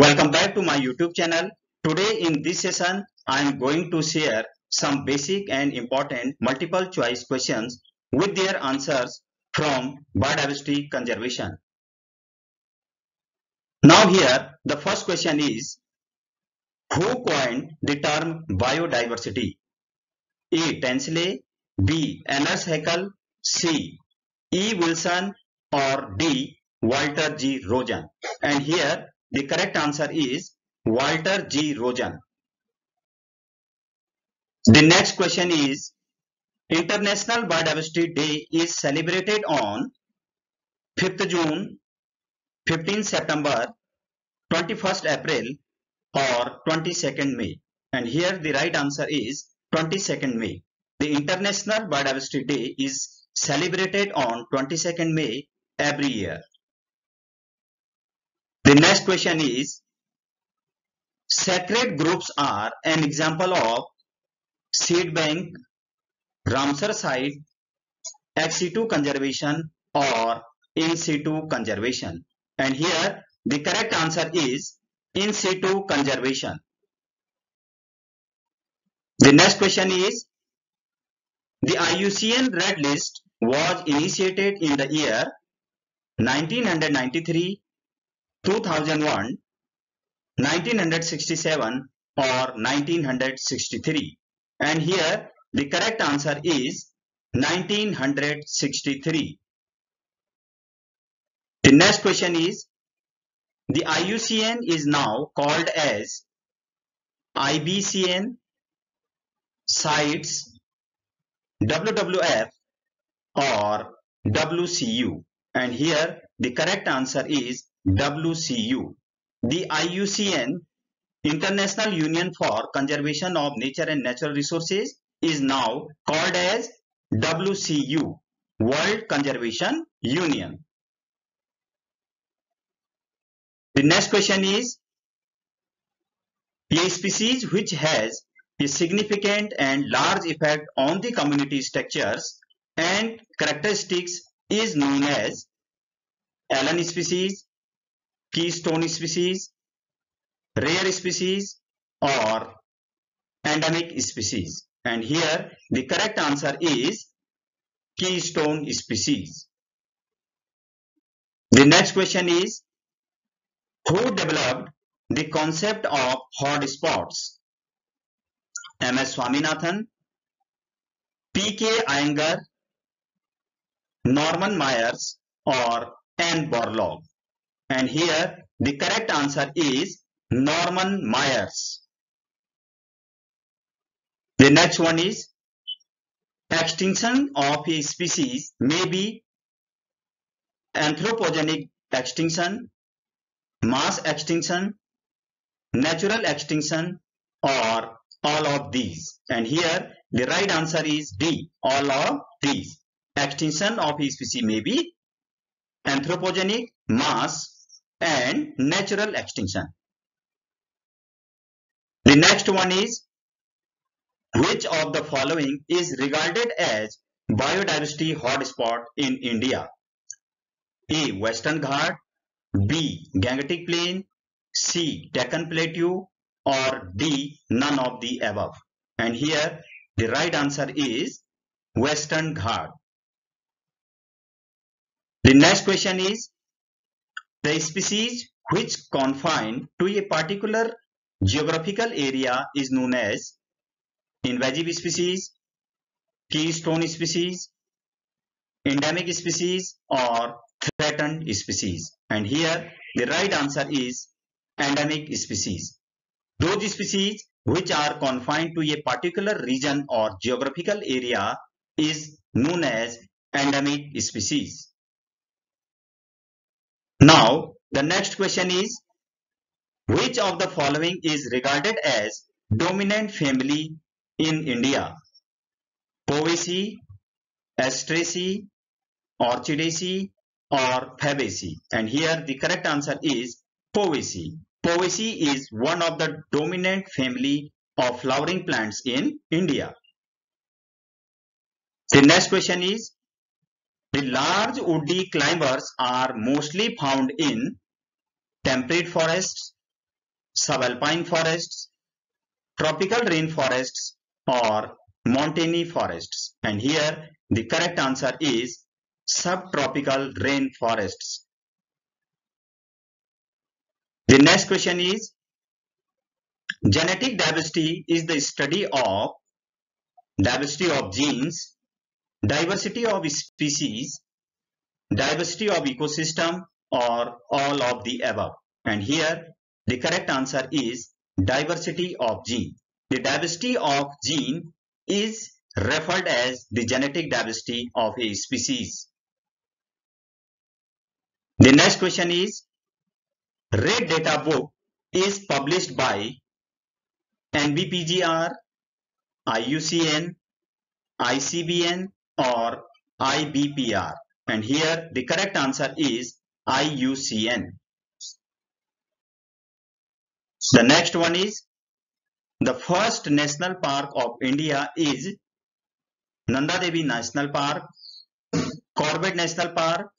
Welcome back to my YouTube channel. Today in this session, I am going to share some basic and important multiple choice questions with their answers from biodiversity conservation. Now here, the first question is, who coined the term biodiversity? A. Tansley, B. Ernst Haeckel, C. E. Wilson, or D. Walter G. Rosen. And here, the correct answer is Walter G. Rosen. The next question is, International Biodiversity Day is celebrated on 5th June, 15th September, 21st April, or 22nd May. And here the right answer is 22nd May. The International Biodiversity Day is celebrated on 22nd May every year. The next question is, sacred groves are an example of seed bank, Ramsar site, ex situ conservation, or in situ conservation. And here the correct answer is in situ conservation. The next question is, the IUCN Red List was initiated in the year 1993, 2001, 1967, or 1963. And here the correct answer is 1963. The next question is, the IUCN is now called as IBCN, CITES, WWF, or WCU. And here the correct answer is WCU. The IUCN, International Union for Conservation of Nature and Natural Resources, is now called as WCU, World Conservation Union. The next question is, a species which has a significant and large effect on the community structures and characteristics is known as alien species, keystone species, rare species, or endemic species. And here the correct answer is keystone species. The next question is, who developed the concept of hotspots? M.S. Swaminathan, P.K. Iyengar, Norman Myers, or Anne Borlaug. And here the correct answer is Norman Myers. The next one is, extinction of a species may be anthropogenic extinction, mass extinction, natural extinction, or all of these. And here the right answer is D, all of these. Extinction of a species may be anthropogenic, mass, and natural extinction. The next one is, which of the following is regarded as biodiversity hotspot in India? A. Western Ghat, B. Gangetic Plain, C. Deccan Plateau, or D. None of the above. And here the right answer is Western Ghat. The next question is, the species which confine to a particular geographical area is known as invasive species, keystone species, endemic species, or threatened species. And here the right answer is endemic species. Those species which are confined to a particular region or geographical area is known as endemic species. Now the next question is, which of the following is regarded as dominant family in India? Poaceae, Asteraceae, Orchidaceae, or Fabaceae. And here the correct answer is Poaceae. Poaceae is one of the dominant family of flowering plants in India. The next question is, the large woody climbers are mostly found in temperate forests, subalpine forests, tropical rainforests, or montane forests? And here the correct answer is subtropical rainforests. The next question is, genetic diversity is the study of diversity of genes, diversity of species, diversity of ecosystem, or all of the above. And here the correct answer is diversity of gene. The diversity of gene is referred as the genetic diversity of a species. The next question is, Red Data Book is published by NBPGR, IUCN, ICBN, or IBPR? And here the correct answer is IUCN. The next one is, the first national park of India is Nanda Devi National Park, Corbett National Park,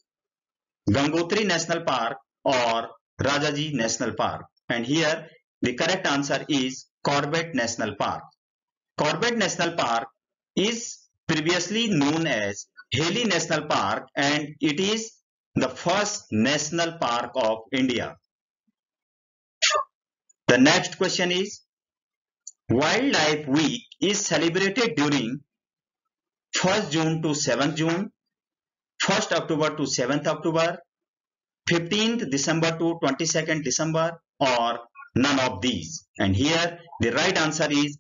Gangotri National Park, or Rajaji National Park? And here the correct answer is Corbett National Park. Corbett National Park is previously known as Haley National Park, and it is the first national park of India. The next question is, Wildlife Week is celebrated during 1st June to 7th June, 1st October to 7th October, 15th December to 22nd December, or none of these? And here the right answer is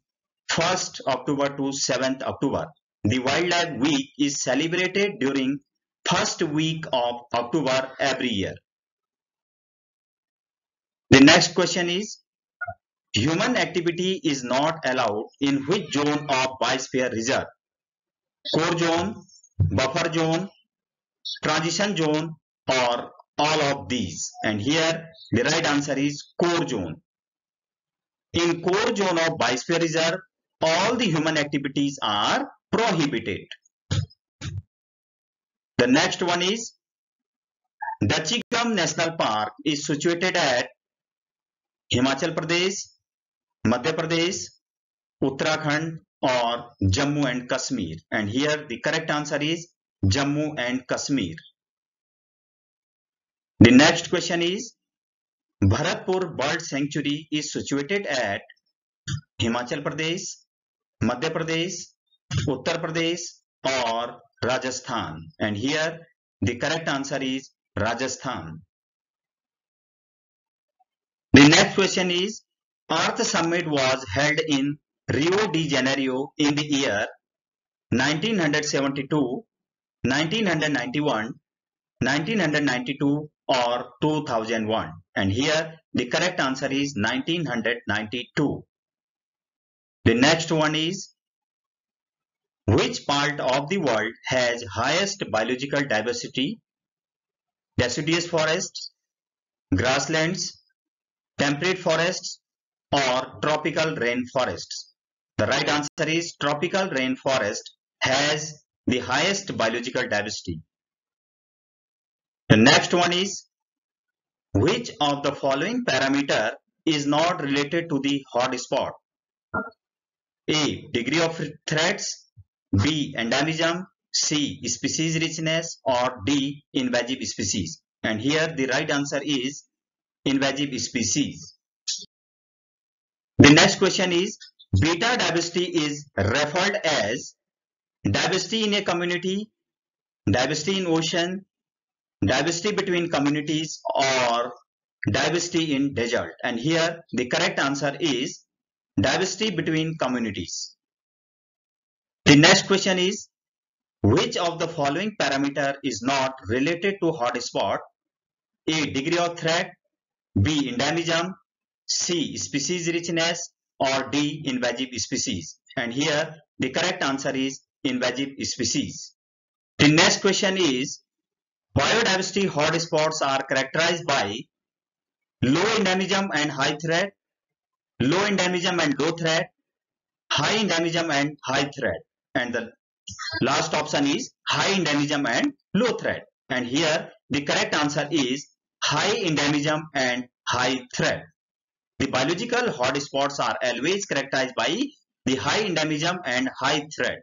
1st October to 7th October. The Wildlife Week is celebrated during first week of October every year. The next question is, human activity is not allowed in which zone of biosphere reserve? Core zone, buffer zone, transition zone, or all of these? And here the right answer is core zone. In core zone of biosphere reserve, all the human activities are prohibited. The next one is, Dachigam National Park is situated at Himachal Pradesh, Madhya Pradesh, Uttarakhand, or Jammu and Kashmir? And here the correct answer is Jammu and Kashmir. The next question is, Bharatpur Bird Sanctuary is situated at Himachal Pradesh, Madhya Pradesh, Uttar Pradesh, or Rajasthan? And here the correct answer is Rajasthan. The next question is, Earth Summit was held in Rio de Janeiro in the year 1972, 1991, 1992, or 2001? And here the correct answer is 1992. The next one is, which part of the world has highest biological diversity? Deciduous forests, grasslands, temperate forests, or tropical rainforests? The right answer is tropical rainforest has the highest biological diversity. The next one is, which of the following parameter is not related to the hotspot? A, degree of threats, B, endemism, C, species richness, or D, invasive species? And here the right answer is invasive species. The next question is, beta diversity is referred as diversity in a community, diversity in ocean, diversity between communities, or diversity in desert? And here the correct answer is diversity between communities. The next question is, which of the following parameter is not related to hotspot? A, degree of threat, B, endemism, C, species richness, or D, invasive species? And here the correct answer is invasive species. The next question is, biodiversity hotspots are characterized by low endemism and high threat, low endemism and low threat, high endemism and high threat. And the last option is high endemism and low threat. And here the correct answer is high endemism and high threat. The biological hotspots are always characterized by the high endemism and high threat.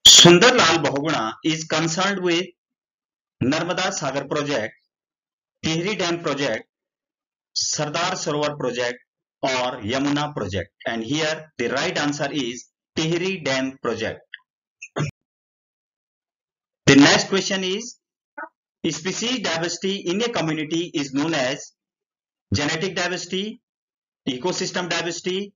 Sundarlal Bahuguna is concerned with Narmada Sagar project, Tihri Dam project, Sardar Sarovar project or Yamuna project. And here the right answer is Tihri Dam project. The next question is, species diversity in a community is known as genetic diversity, ecosystem diversity,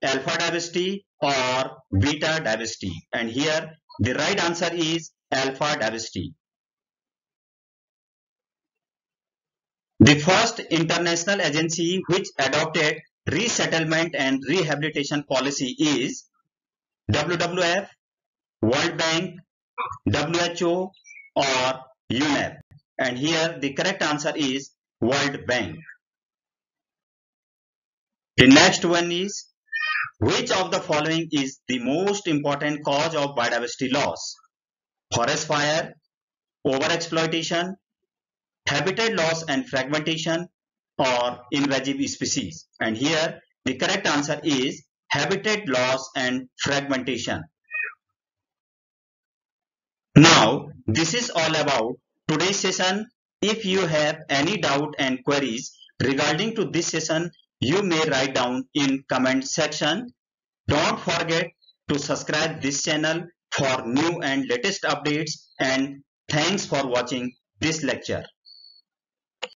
alpha diversity or beta diversity. And here the right answer is alpha diversity. The first international agency which adopted resettlement and rehabilitation policy is WWF, World Bank, WHO or UNEP. And here the correct answer is World Bank. The next one is, which of the following is the most important cause of biodiversity loss? Forest fire, overexploitation, habitat loss and fragmentation or invasive species. And here the correct answer is habitat loss and fragmentation. Now this is all about today's session. If you have any doubt and queries regarding to this session, you may write down in comment section. Don't forget to subscribe this channel for new and latest updates, and thanks for watching this lecture.